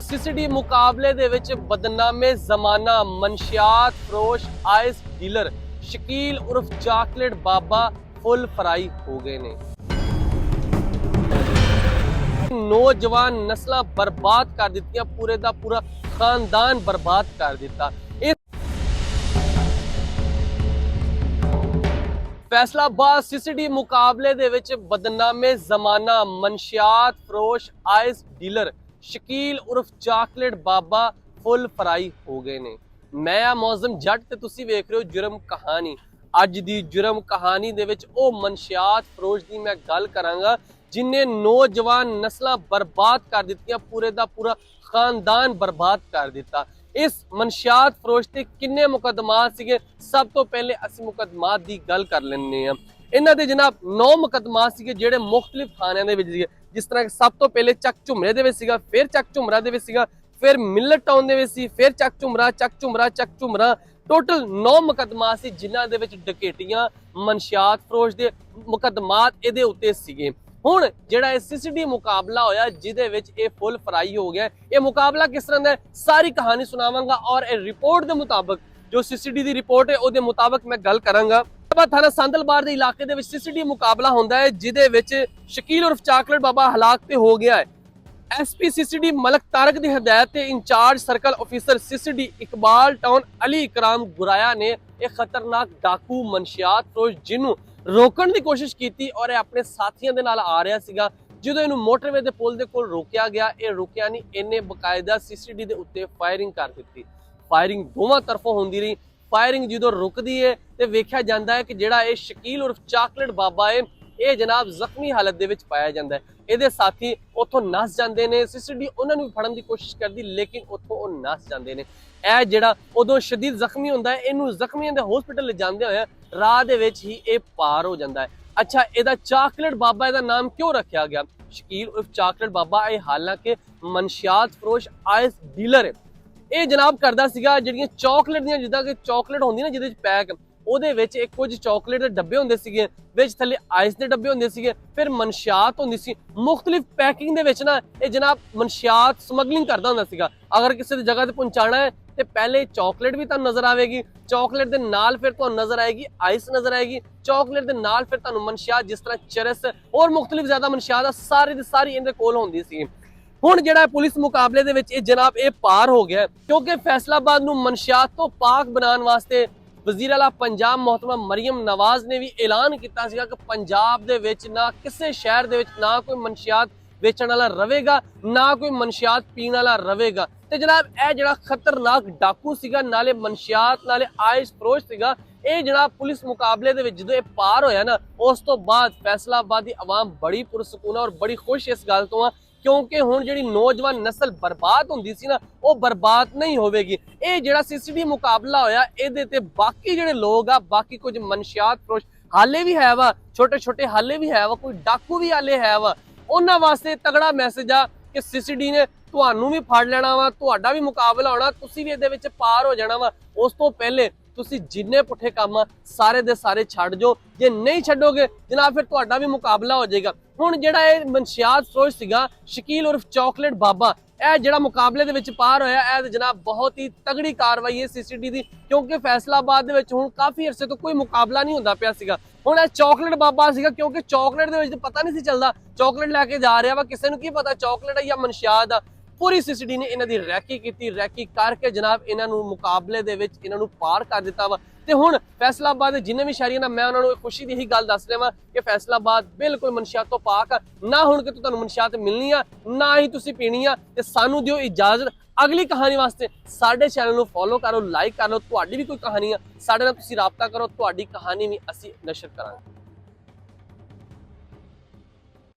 SCD मुकाबले दे विच बदनामे जमाना मनशियात फरोश ice dealer Shakeel उर्फ चॉकलेट बाबा फुल फ्राई हो गए ने। नौजवान नस्लां बर्बाद कर दित्तियां, पूरे दा पूरा खानदान बर्बाद कर दिता। फैसलाबाद सीसीडी मुकाबले दे विच बदनामे जमाना मनशियात फरोश आइस डीलर शकील उर्फ चॉकलेट बाबा फुल फ्राई हो गए ने। मैं आ मौजम जट ते तुसी वेख रहे हो जुर्म कहानी। अज दी जुर्म कहानी दे विच ओ मनशियात फरोश दी मैं गल करांगा जिन्ने नौजवान नस्लां बर्बाद कर दित्तियां, पूरे दा पूरा खानदान बर्बाद कर दिता। इस मनशियात फरोश ते किन्ने मुकदमात सीगे, सब तो पहले असीं मुकदमात दी गल कर लैंदे हां। इन्हां दे जनाब 9 मुकदमात सीगे जिहड़े मुख्तलिफ थाणियां दे विच सीगे। जिस तरह सब तो पहले चक झुमरे दे विच सीगा, फिर चक झुमरा दे विच सीगा, फिर मिलट टाउन दे विच सी, फिर चक झुमरा टोटल 9 मुकदमात सी जिन्हां दे विच डकैतियां मनशियात फरोश दे मुकदमात इहदे उत्ते सीगे। हुण जिहड़ा सीसीडी मुकाबला होया जिहदे विच इह फुल फ्राई हो गया, यह मुकाबला किस तरह दा है सारी कहानी सुनावांगा और इह रिपोर्ट दे मुताबिक जो सीसीडी दी रिपोर्ट है उहदे मुताबिक मैं गल करांगा। थाना सांदलबार दे इलाके दे विच सीसीडी मुकाबला हुंदा है जिहदे विच शकील उर्फ चॉकलेट बाबा हलाक ते हो गया है। एसपी सीसीडी मलक तारक दी हिदायत ते incharge circle officer CCD Iqbal Town Ali Ikram Guraya ने एक खतरनाक डाकू मनशियात फरोश जिन्नू रोकण दी कोशिश कीती और अपने साथियों दे नाल आ रहा सीगा। ਜਦੋਂ ਇਹਨੂੰ ਮੋਟਰਵੇ ਦੇ ਪੁਲ ਦੇ ਕੋਲ ਰੋਕਿਆ ਗਿਆ, ਇਹ ਰੁਕਿਆ ਨਹੀਂ, ਇਹਨੇ ਬਕਾਇਦਾ ਸੀਸੀਡੀ ਦੇ ਉੱਤੇ ਫਾਇਰਿੰਗ ਕਰ ਦਿੱਤੀ। ਫਾਇਰਿੰਗ ਦੋਵਾਂ ਤਰਫੋਂ ਹੁੰਦੀ ਰਹੀ। ਫਾਇਰਿੰਗ ਜਦੋਂ ਰੁਕਦੀ ਹੈ ਤੇ ਵੇਖਿਆ ਜਾਂਦਾ ਹੈ ਕਿ ਜਿਹੜਾ ਇਹ ਸ਼ਕੀਲ ਉਰਫ ਚਾਕਲੇਟ ਬਾਬਾ ਹੈ ਇਹ ਜਨਾਬ ਜ਼ਖਮੀ ਹਾਲਤ ਦੇ ਵਿੱਚ ਪਾਇਆ ਜਾਂਦਾ ਹੈ। ਇਹਦੇ ਸਾਥੀ ਉੱਥੋਂ ਨਸ ਜਾਂਦੇ ਨੇ। ਸੀਸੀਡੀ ਉਹਨਾਂ ਨੂੰ ਫੜਨ ਦੀ ਕੋਸ਼ਿਸ਼ ਕਰਦੀ ਲੇਕਿਨ ਉੱਥੋਂ ਉਹ ਨਸ ਜਾਂਦੇ ਨੇ। ਇਹ ਜਿਹੜਾ ਉਦੋਂ ਸ਼ਦੀਦ ਜ਼ਖਮੀ ਹੁੰਦਾ ਹੈ, ਇਹਨੂੰ ਜ਼ਖਮੀਆਂ ਦੇ ਹਸਪੀਟਲ ਲਿਜਾਂਦੇ ਹੋਏ ਰਾਹ ਦੇ ਵਿੱਚ ਹੀ ਇਹ ਪਾਰ ਹੋ ਜਾਂਦਾ ਹੈ। अच्छा, ਇਹਦਾ ਚਾਕਲੇਟ ਬਾਬਾ ਇਹਦਾ ਨਾਮ ਕਿਉਂ ਰੱਖਿਆ ਗਿਆ ਸ਼ਕੀਲ ਉਰਫ ਚਾਕਲੇਟ ਬਾਬਾ? ਇਹ ਹਾਲਾਂਕਿ ਮਨਸ਼ਿਆਤ ਫਰੋਸ਼ ਆਇਸ ਡੀਲਰ ਹੈ। ਇਹ ਜਨਾਬ ਕਰਦਾ ਸੀਗਾ ਜਿਹੜੀਆਂ ਚਾਕਲੇਟ ਦੀਆਂ, ਜਿੱਦਾਂ ਕਿ ਚਾਕਲੇਟ ਹੁੰਦੀ ਨਾ ਜਿਹਦੇ ਵਿੱਚ ਪੈਕ, ਉਹਦੇ ਵਿੱਚ ਇੱਕ ਕੁਝ ਚਾਕਲੇਟ ਦੇ ਡੱਬੇ ਹੁੰਦੇ ਸੀਗੇ, ਵਿੱਚ ਥੱਲੇ ਆਇਸ ਦੇ ਡੱਬੇ ਹੁੰਦੇ ਸੀਗੇ, ਫਿਰ ਮਨਸ਼ਿਆਤ ਹੁੰਦੀ ਸੀ ਮੁxtਲਿਫ ਪੈਕਿੰਗ ਦੇ ਵਿੱਚ ਨਾ। ਇਹ ਜਨਾਬ ਮਨਸ਼ਿਆਤ ਸਮਗਲਿੰਗ ਕਰਦਾ ਹੁੰਦਾ ਸੀਗਾ। ਅਗਰ ਕਿਸੇ ਦੀ ਜਗ੍ਹਾ ਤੇ ਪਹੁੰਚਾਣਾ ਹੈ ਤੇ ਪਹਿਲੇ ਚਾਕਲੇਟ ਵੀ ਤੁਹਾਨੂੰ ਨਜ਼ਰ ਆਵੇਗੀ, ਚਾਕਲੇਟ ਦੇ ਨਾਲ ਫਿਰ ਤੁਹਾਨੂੰ ਨਜ਼ਰ ਆਏਗੀ ਆइस नजर आएगी, ਚਾਕਲੇਟ ਦੇ ਨਾਲ ਫਿਰ ਤੁਹਾਨੂੰ ਮਨਸ਼ਿਆਤ ਜਿਸ ਤਰ੍ਹਾਂ ਚਰਸ और ਮੁxtਲਿਫ ਜ਼ਿਆਦਾ ਮਨਸ਼ਿਆਤ ਆ ਸਾਰੀ ਦੀ ਸਾਰੀ ਇਹਦੇ ਕੋਲ ਹੁੰਦੀ ਸੀ। ਹੁਣ ਜਿਹੜਾ ਪੁਲਿਸ ਮੁਕਾਬਲੇ ਦੇ ਵਿੱਚ ਇਹ ਜਨਾਬ ਇਹ ਪਾਰ ਹੋ ਗਿਆ ਕਿਉਂਕਿ फैसलाबाद ਨੂੰ ਮਨਸ਼ਿਆਤ ਤੋਂ ਪਾਕ ਬਣਾਉਣ ਵਾਸਤੇ ਵਜ਼ੀਰ ਆਲਾ ਪੰਜਾਬ ਮੁਹਤਰਮਾ ਮਰੀਮ ਨਵਾਜ਼ ਨੇ ਵੀ ਐਲਾਨ ਕੀਤਾ ਸੀਗਾ ਕਿ ਪੰਜਾਬ ਦੇ ਵਿੱਚ ਨਾ ਕਿਸੇ ਸ਼ਹਿਰ ਦੇ ਵਿੱਚ ਨਾ ਕੋਈ ਮਨਸ਼ਿਆਤ ਵੇਚਣ ਵਾਲਾ ਰਵੇਗਾ, ਨਾ ਕੋਈ ਮਨਸ਼ਿਆਤ ਪੀਣ ਵਾਲਾ ਰਵੇਗਾ। ਤੇ ਜਨਾਬ ਇਹ ਜਿਹੜਾ ਖਤਰਨਾਕ ਡਾਕੂ ਸੀਗਾ, ਨਾਲੇ ਮਨਸ਼ਿਆਤ ਨਾਲੇ ਆਇਸ ਫਰੋਸ਼ ਸੀਗਾ, ਇਹ ਜਨਾਬ ਪੁਲਿਸ ਮੁਕਾਬਲੇ ਦੇ ਵਿੱਚ ਜਦੋਂ ਇਹ ਪਾਰ ਹੋਇਆ ਨਾ, ਉਸ ਤੋਂ ਬਾਅਦ फैसलाबाद ਦੀ ਆਵਾਮ ਬੜੀ ਪੁਰਸਕੂਨ ਔਰ ਬੜੀ ਖੁਸ਼ ਇਸ ਗੱਲ ਤੋਂ ਆ ਕਿਉਂਕਿ ਹੁਣ ਜਿਹੜੀ ਨੌਜਵਾਨ ਨਸਲ ਬਰਬਾਦ ਹੁੰਦੀ ਸੀ ਨਾ, ਉਹ ਬਰਬਾਦ ਨਹੀਂ ਹੋਵੇਗੀ। ਇਹ ਜਿਹੜਾ ਸੀਸੀਡੀ ਮੁਕਾਬਲਾ ਹੋਇਆ ਇਹਦੇ ਤੇ ਬਾਕੀ ਜਿਹੜੇ ਲੋਕ ਆ, ਬਾਕੀ ਕੁਝ ਮਨਸ਼ਿਆਤ ਫਰੋਸ਼ ਹਾਲੇ ਵੀ ਹੈ ਵਾ, ਛੋਟੇ ਛੋਟੇ ਹਾਲੇ ਵੀ ਹੈ ਵਾ, ਕੋਈ ਡਾਕੂ ਵੀ ਹਾਲੇ ਹੈ ਵਾ, ਉਹਨਾਂ ਵਾਸਤੇ ਤਗੜਾ ਮੈਸੇਜ ਆ ਕਿ ਸੀਸੀਡੀ ਨੇ ਤੁਹਾਨੂੰ ਵੀ ਫੜ ਲੈਣਾ ਵਾ, ਤੁਹਾਡਾ ਵੀ ਮੁਕਾਬਲਾ ਹੋਣਾ, ਤੁਸੀਂ ਵੀ ਇਹਦੇ ਵਿੱਚ ਪਾਰ ਹੋ ਜਾਣਾ ਵਾ। ਉਸ ਤੋਂ ਪਹਿਲੇ ਤੁਸੀਂ ਜਿੰਨੇ ਪੁੱਠੇ ਕੰਮ ਆ ਸਾਰੇ ਦੇ ਸਾਰੇ ਛੱਡ ਜਾਓ। ਜੇ ਨਹੀਂ ਛੱਡੋਗੇ ਜਨਾਬ ਫਿਰ ਤੁਹਾਡਾ ਵੀ ਮੁਕਾਬਲਾ ਹੋ ਜਾਏਗਾ। ਹੁਣ ਜਿਹੜਾ ਇਹ ਮਨਸ਼ਿਆਤ ਫਰੋਸ਼ ਸੀਗਾ ਸ਼ਕੀਲ ਉਰਫ ਚਾਕਲੇਟ ਬਾਬਾ, ਇਹ ਜਿਹੜਾ ਮੁਕਾਬਲੇ ਦੇ ਵਿੱਚ ਪਾਰ ਹੋਇਆ, ਇਹ ਜਨਾਬ ਬਹੁਤ ਹੀ ਤਗੜੀ ਕਾਰਵਾਈ ਹੈ ਸੀਸੀਡੀ ਦੀ ਕਿਉਂਕਿ फैसलाबाद ਦੇ ਵਿੱਚ ਹੁਣ ਕਾਫੀ ਅਰਸੇ ਤੋਂ ਕੋਈ ਮੁਕਾਬਲਾ ਨਹੀਂ ਹੁੰਦਾ ਪਿਆ ਸੀਗਾ। ਹੁਣ ਇਹ ਚਾਕਲੇਟ ਬਾਬਾ ਸੀਗਾ ਕਿਉਂਕਿ ਚਾਕਲੇਟ ਦੇ ਵਿੱਚ ਪਤਾ ਨਹੀਂ ਸੀ ਚੱਲਦਾ, ਚਾਕਲੇਟ ਲੈ ਕੇ ਜਾ ਰਿਹਾ ਵਾ, ਕਿਸੇ ਨੂੰ ਕੀ ਪਤਾ ਚਾਕਲੇਟ ਹੈ ਜਾਂ ਮਨਸ਼ਿਆਤ ਆ। पूरी सीसीडी ने इन्हां दी रैकी कीती, रैकी करके जनाब इन्हां नूं मुकाबले दे विच इन्हां नूं पार कर दिता वा। ते हुण फैसलाबाद दे जिन्ने भी शहरी ना मैं उन्हां नूं खुशी दी ही गल दस रहा कि फैसलाबाद बिल्कुल मनशियात तो पाक आ ना। हुण कि तुहानूं मनशियात मिलनी आ ना ही तुसीं पीनी आ। ते सानूं दिओ इजाजत अगली कहानी वास्ते साडे चैनल नूं फॉलो करो, लाइक कर लो। तुहाडी भी कोई कहानी आ साडे नाल तुसीं राबता करो, तुहाडी कहानी भी असीं नशर करांगे।